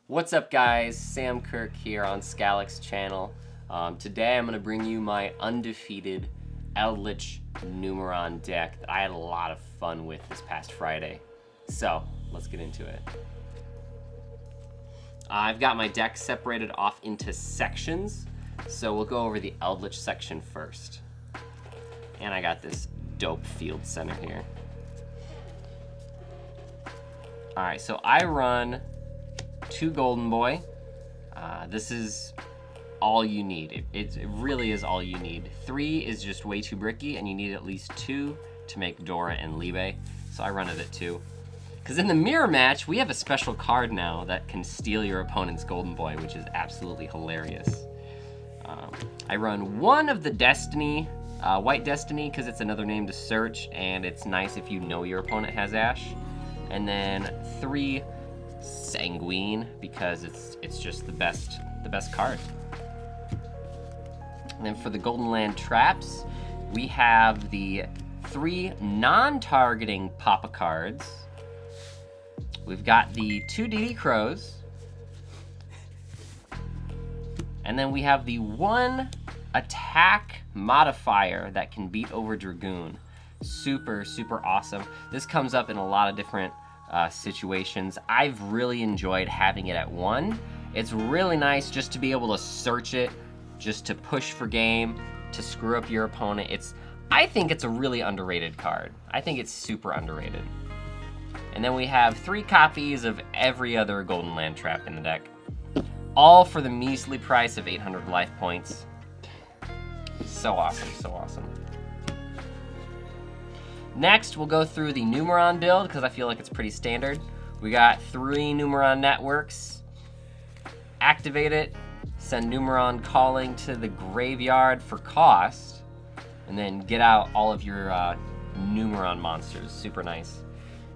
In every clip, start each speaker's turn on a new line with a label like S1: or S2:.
S1: What's up guys, Sam Kirk here on Scalex's channel. Today I'm going to bring you my undefeated Eldlich NUMERON deck that I had a lot of fun with this past Friday. So, let's get into it. I've got my deck separated off into sections, so we'll go over the Eldlich section first. And I got this dope field center here. Alright, so I run 2 Golden Boy. This is all you need. It really is all you need. 3 is just way too bricky, and you need at least 2 to make Dora and Libe. So I run it at 2. Because in the mirror match, we have a special card now that can steal your opponent's Golden Boy, which is absolutely hilarious. I run 1 of the Destiny, White Destiny, because it's another name to search, and it's nice if you know your opponent has Ash. And then 3 Sanguine, because it's just the best card. And then for the Golden Land traps, we have the 3 non-targeting Papa cards. We've got the 2 DD Crows. And then we have the 1 attack modifier that can beat over Dragoon. Super awesome. This comes up in a lot of different situations. I've really enjoyed having it at 1. It's really nice just to be able to search it, just to push for game, to screw up your opponent. I think it's a really underrated card. I think it's super underrated. And then we have 3 copies of every other Golden Land trap in the deck, all for the measly price of 800 life points. So awesome, so awesome. Next, we'll go through the NUMERON build, because I feel like it's pretty standard. We got 3 NUMERON networks. Activate it, send NUMERON calling to the graveyard for cost, and then get out all of your NUMERON monsters. Super nice.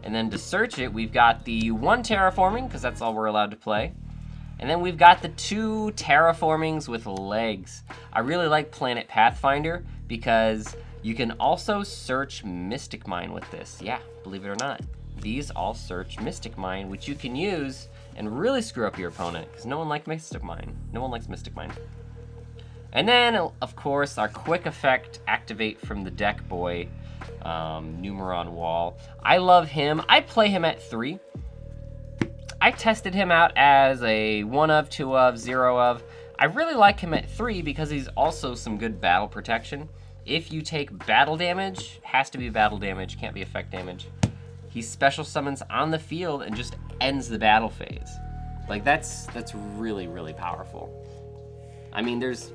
S1: And then to search it, we've got the 1 terraforming, because that's all we're allowed to play. And then we've got the 2 terraformings with legs. I really like Planet Pathfinder, because you can also search Mystic Mine with this. Yeah, believe it or not. These all search Mystic Mine, which you can use and really screw up your opponent, because no one likes Mystic Mine. No one likes Mystic Mine. And then, of course, our quick effect activate from the deck boy, NUMERON Wall. I love him. I play him at 3. I tested him out as a 1 of, 2 of, 0 of. I really like him at 3 because he's also some good battle protection. If you take battle damage, has to be battle damage, can't be effect damage. He special summons on the field and just ends the battle phase. Like that's really powerful. I mean, there's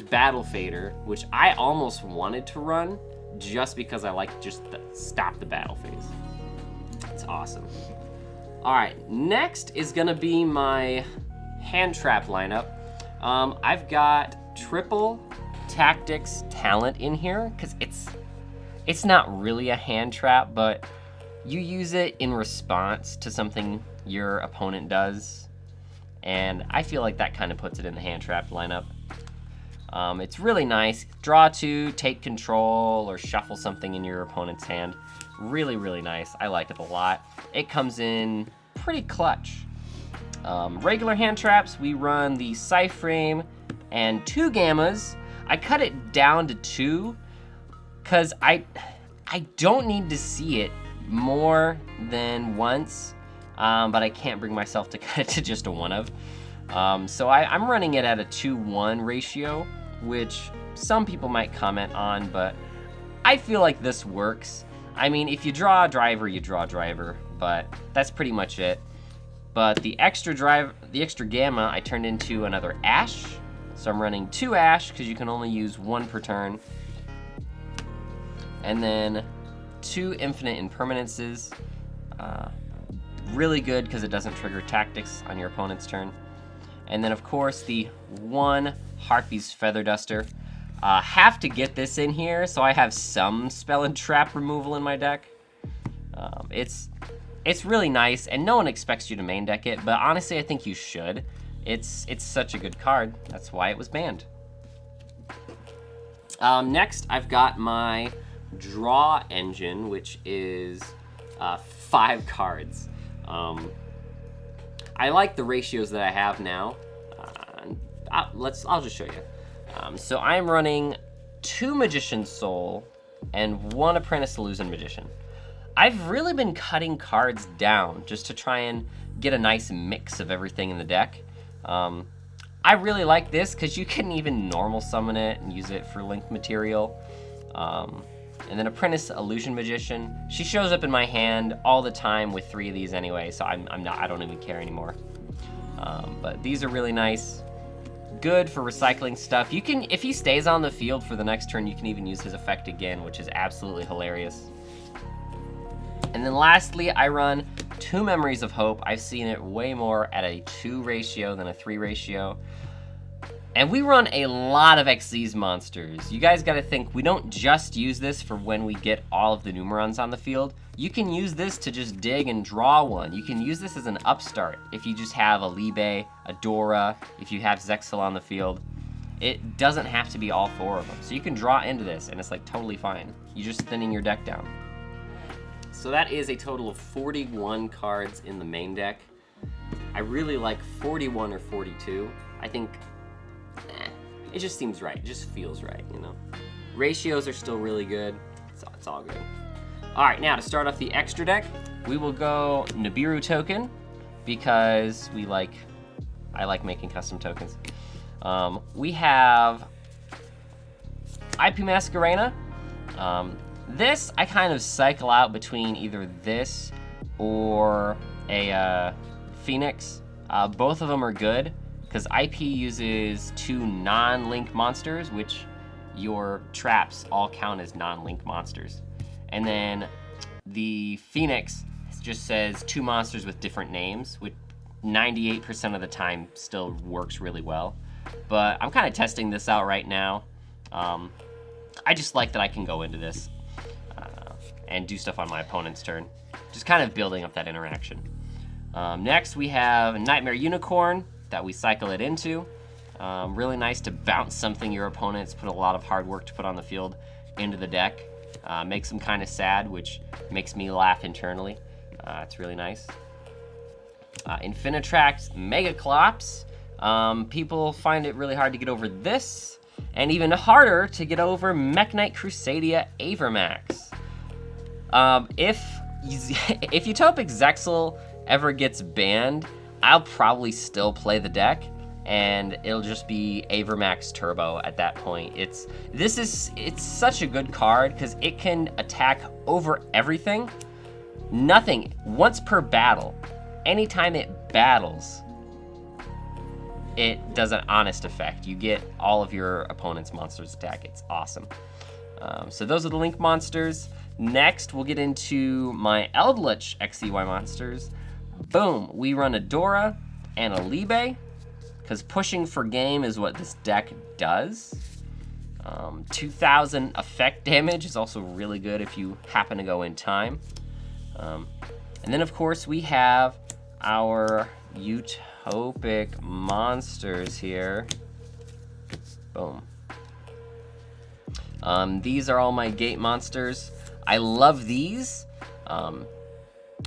S1: Battle Fader, which I almost wanted to run just because I like just stop the battle phase. It's awesome. All right, next is gonna be my hand trap lineup. I've got triple tactics talent in here, because it's not really a hand trap, but you use it in response to something your opponent does, and I feel like that kind of puts it in the hand trap lineup. It's really nice. Draw 2, take control, or shuffle something in your opponent's hand. Really nice. I like it a lot. It comes in pretty clutch. Regular hand traps, we run the Cyframe and 2 Gammas. I cut it down to 2 because I don't need to see it more than once, but I can't bring myself to cut it to just a 1 of. So I'm running it at a 2-1 ratio, which some people might comment on, but I feel like this works. I mean, if you draw a driver, you draw a driver, but that's pretty much it. But the extra Gamma, I turned into another Ash. So I'm running 2 Ash, because you can only use 1 per turn. And then 2 Infinite Impermanences. Really good, because it doesn't trigger tactics on your opponent's turn. And then, of course, the 1 Harpy's Feather Duster. Have to get this in here, so I have some spell and trap removal in my deck. It's really nice, and no one expects you to main deck it, but honestly, I think you should. It's such a good card. That's why it was banned. Next, I've got my draw engine, which is 5 cards. I like the ratios that I have now. I'll just show you. So I'm running 2 Magician's Soul and 1 Apprentice Illusion Magician. I've really been cutting cards down just to try and get a nice mix of everything in the deck. I really like this because you can even normal summon it and use it for link material. And then Apprentice Illusion Magician. She shows up in my hand all the time with 3 of these anyway, so I don't even care anymore. But these are really nice. Good for recycling stuff. You can, if he stays on the field for the next turn, you can even use his effect again, which is absolutely hilarious. And then lastly, I run 2 Memories of Hope. I've seen it way more at a 2 ratio than a 3 ratio. And we run a lot of Xyz monsters. You guys gotta think, we don't just use this for when we get all of the Numerons on the field. You can use this to just dig and draw one. You can use this as an upstart if you just have a Libe, a Dora, if you have Zexal on the field. It doesn't have to be all 4 of them. So you can draw into this and it's like totally fine. You're just thinning your deck down. So that is a total of 41 cards in the main deck. I really like 41 or 42. I think, it just seems right. It just feels right, you know? Ratios are still really good. It's all good. All right, now to start off the extra deck, we will go Nibiru token because I like making custom tokens. We have IP Masquerena. This, I kind of cycle out between either this or a Phoenix. Both of them are good because IP uses 2 non-link monsters, which your traps all count as non-link monsters. And then the Phoenix just says 2 monsters with different names, which 98% of the time still works really well. But I'm kind of testing this out right now. I just like that I can go into this and do stuff on my opponent's turn. Just kind of building up that interaction. Next we have Nightmare Unicorn that we cycle it into. Really nice to bounce something your opponents put a lot of hard work to put on the field into the deck. Makes them kind of sad, which makes me laugh internally. It's really nice. Infinitrax Megaclops. People find it really hard to get over this, and even harder to get over Mech Knight Crusadia Avermax. If Utopic Zexal ever gets banned, I'll probably still play the deck, and it'll just be Avermax Turbo at that point. It's such a good card because it can attack over everything. Nothing, once per battle. Anytime it battles, it does an honest effect. You get all of your opponent's monsters attack. It's awesome. So those are the Link monsters. Next, we'll get into my Eldlich XCY monsters. Boom, we run a Dora and a Libe, because pushing for game is what this deck does. 2000 effect damage is also really good if you happen to go in time. And then of course we have our Utopic monsters here. Boom. These are all my gate monsters. I love these.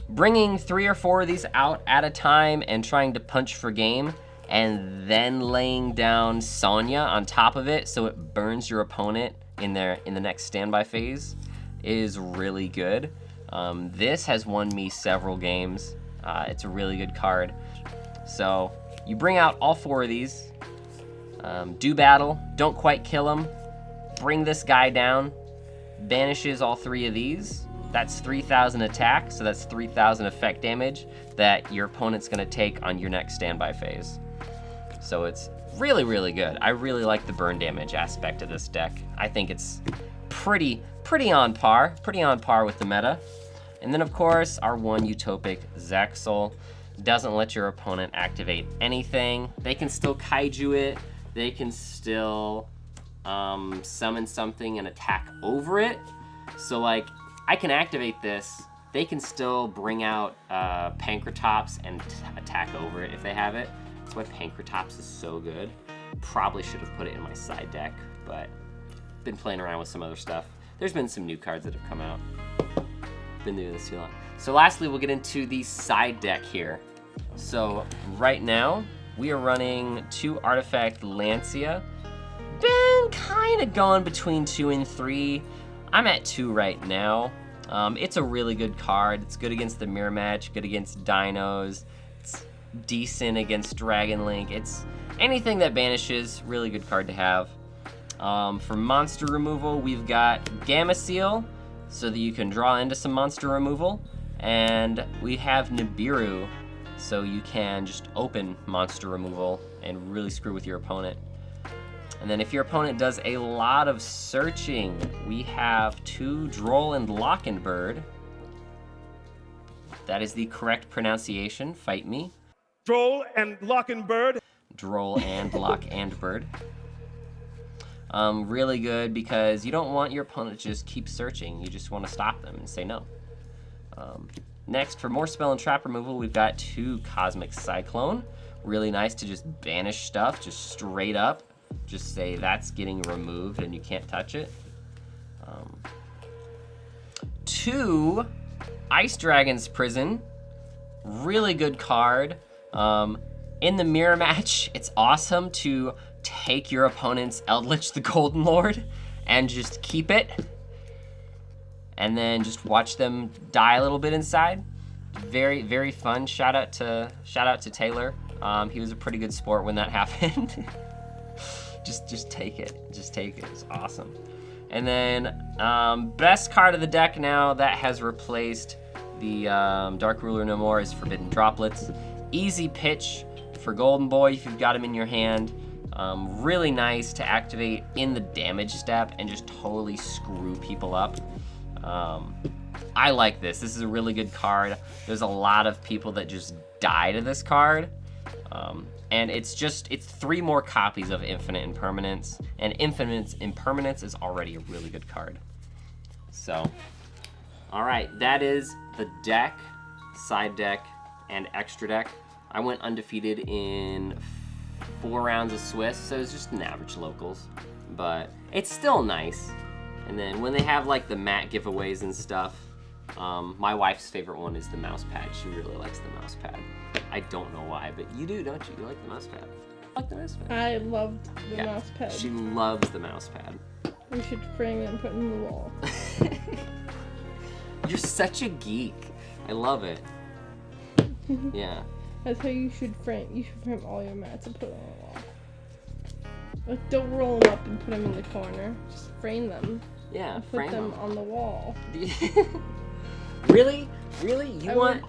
S1: Bringing 3 or 4 of these out at a time and trying to punch for game, and then laying down Sonya on top of it so it burns your opponent in the next standby phase is really good. This has won me several games. It's a really good card. So you bring out all 4 of these, do battle, don't quite kill him, bring this guy down, banishes all 3 of these. That's 3,000 attack, so that's 3,000 effect damage that your opponent's gonna take on your next standby phase. So it's really, really good. I really like the burn damage aspect of this deck. I think it's pretty on par with the meta. And then of course, our 1 Utopic Zexal doesn't let your opponent activate anything. They can still kaiju it, they can still summon something and attack over it. So like, I can activate this, they can still bring out Pankratops and attack over it if they have it. That's why Pankratops is so good. Probably should have put it in my side deck, but been playing around with some other stuff. There's been some new cards that have come out. Been doing this too long. So lastly, we'll get into the side deck here. So right now, we are running 2 Artifact Lancia. Been kind of going between 2 and 3. I'm at 2 right now. It's a really good card. It's good against the mirror match, good against dinos. It's decent against Dragon Link. It's anything that banishes, really good card to have. For monster removal, we've got Gamma Seal, so that you can draw into some monster removal. And we have Nibiru, so you can just open monster removal and really screw with your opponent. And then if your opponent does a lot of searching, we have 2 Droll and Lockenbird. That is the correct pronunciation, fight me.
S2: Droll and Lockenbird.
S1: Droll and Lock and Bird. Really good because you don't want your opponent to just keep searching. You just want to stop them and say no. Next, for more spell and trap removal, we've got 2 Cosmic Cyclone. Really nice to just banish stuff, just straight up. Just say that's getting removed and you can't touch it. 2 Ice Dragon's Prison. Really good card. In the mirror match, it's awesome to take your opponent's Eldlich the Golden Lord and just keep it. And then just watch them die a little bit inside. Very, very fun. Shout out to Taylor. He was a pretty good sport when that happened. just take it. Just take it. It's awesome. And then best card of the deck now that has replaced the Dark Ruler no more is Forbidden Droplets. Easy pitch for Golden Boy if you've got him in your hand. Really nice to activate in the damage step and just totally screw people up. I like this. This is a really good card. There's a lot of people that just die to this card. And it's 3 more copies of Infinite Impermanence, and Infinite Impermanence is already a really good card. So, all right, that is the deck, side deck, and extra deck. I went undefeated in 4 rounds of Swiss, so it's just an average locals, but it's still nice. And then when they have like the mat giveaways and stuff, my wife's favorite one is the mouse pad. She really likes the mouse pad. I don't know why, but you do, don't you? You like the mouse pad? I like the mouse pad.
S3: I loved the mouse pad.
S1: She loves the mouse pad.
S3: We should frame it and put it in the wall.
S1: You're such a geek. I love it. Yeah.
S3: That's how you should frame. You should frame all your mats and put them on the wall. Like, don't roll them up and put them in the corner. Just frame them.
S1: Yeah,
S3: and put them on the wall.
S1: Really? Really? You want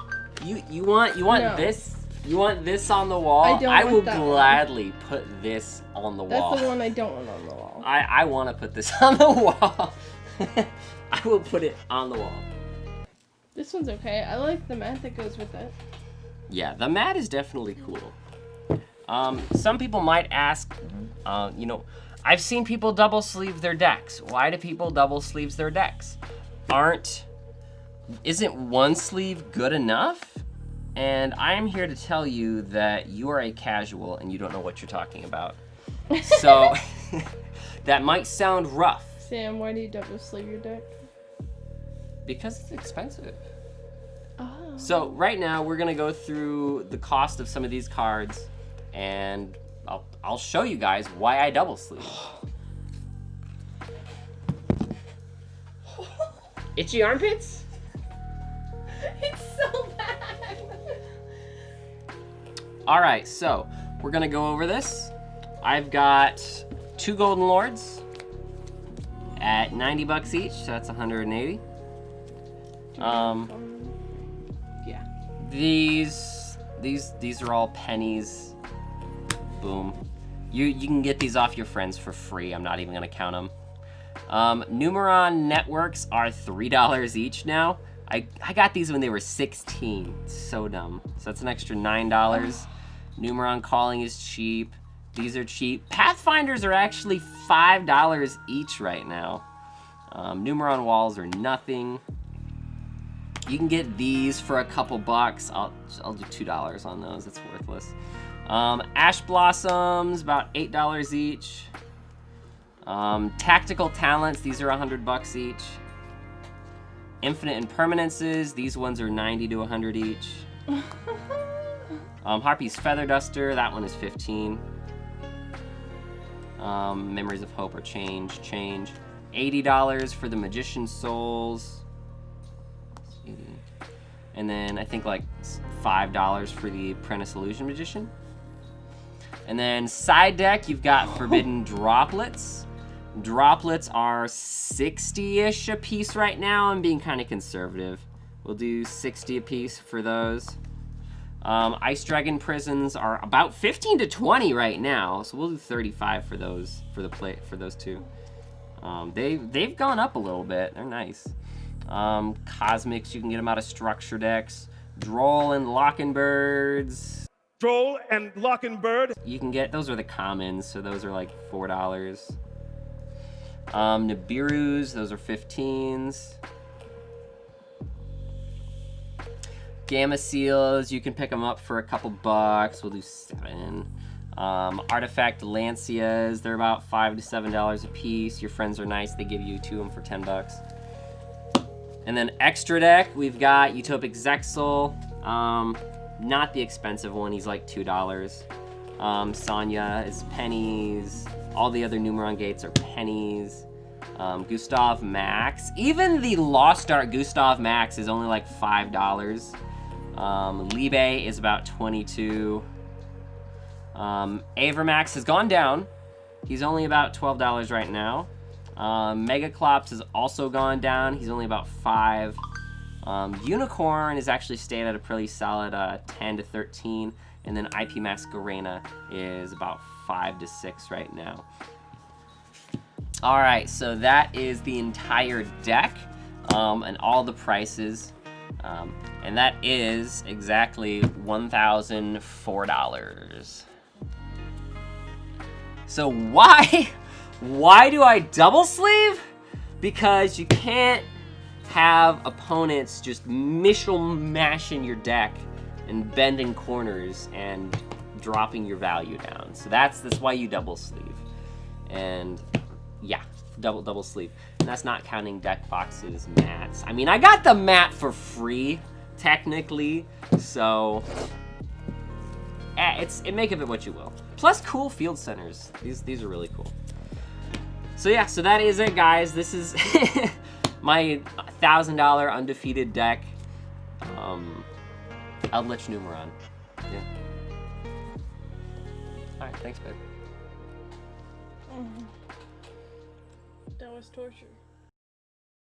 S3: No.
S1: this? You want this on the wall? I will gladly put this on the wall.
S3: That's the one I don't want on the wall.
S1: I want to put this on the wall. I will put it on the wall.
S3: This one's okay. I like the mat that goes with it.
S1: Yeah, the mat is definitely cool. Some people might ask, I've seen people double sleeve their decks. Why do people double sleeves their decks? Isn't one sleeve good enough? And I'm here to tell you that you are a casual and you don't know what you're talking about. So, that might sound rough.
S3: Sam, why do you double sleeve your deck?
S1: Because it's expensive.
S3: Oh.
S1: So right now we're gonna go through the cost of some of these cards, and I'll show you guys why I double sleeve. Itchy armpits?
S3: It's so bad.
S1: All right, so we're gonna go over this. I've got 2 Golden Lords at $90 each, so that's 180.
S3: Yeah.
S1: These are all pennies. Boom. You can get these off your friends for free. I'm not even gonna count them. NUMERON networks are $3 each now. I got these when they were 16. So dumb. So that's an extra $9. NUMERON calling is cheap. These are cheap. Pathfinders are actually $5 each right now. NUMERON walls are nothing. You can get these for a couple bucks. I'll do $2 on those. It's worthless. Ash Blossoms, about $8 each. Tactical Talents, these are $100 each. Infinite Impermanences, these ones are 90 to 100 each. Harpy's Feather Duster, that one is 15. Memories of Hope or change. $80 for the Magician's Souls. And then I think like $5 for the Apprentice Illusion Magician. And then side deck, you've got Forbidden Droplets. Droplets are 60-ish a piece right now. I'm being kind of conservative. We'll do 60 a piece for those. Ice Dragon Prisons are about 15 to 20 right now, so we'll do 35 for those for those two. They've gone up a little bit. They're nice. Cosmics, you can get them out of structure decks. Droll and Lockingbirds.
S2: Droll and Lockingbird.
S1: You can get, those are the commons, so those are like $4. Nibiru's, those are 15s. Gamma Seals, you can pick them up for a couple bucks. We'll do 7. Artifact Lancias, they're about $5 to $7 a piece. Your friends are nice, they give you 2 of them for 10 bucks. And then extra deck, we've got Utopic Zexal. Not the expensive one, he's like $2. Sonya is pennies. All the other Numeron gates are pennies. Gustav Max. Even the Lost Art Gustav Max is only like $5. Libe is about 22. Avermax has gone down. He's only about $12 right now. Megaclops has also gone down. He's only about 5. Unicorn is actually stayed at a pretty solid 10 to 13. And then IP Masquerena is about 5 to 6 right now. All right, so that is the entire deck and all the prices. And that is exactly $1,004. So why do I double sleeve? Because you can't have opponents just mashing your deck and bending corners and dropping your value down. So that's why you double sleeve. And yeah, double sleeve. And that's not counting deck boxes, mats. I mean, I got the mat for free, technically, so make of it what you will. Plus cool field centers. These are really cool. So yeah, so that is it, guys. This is my $1,000 undefeated deck. Eldlich Numeron. Yeah. Alright, thanks, babe.
S3: That was torture.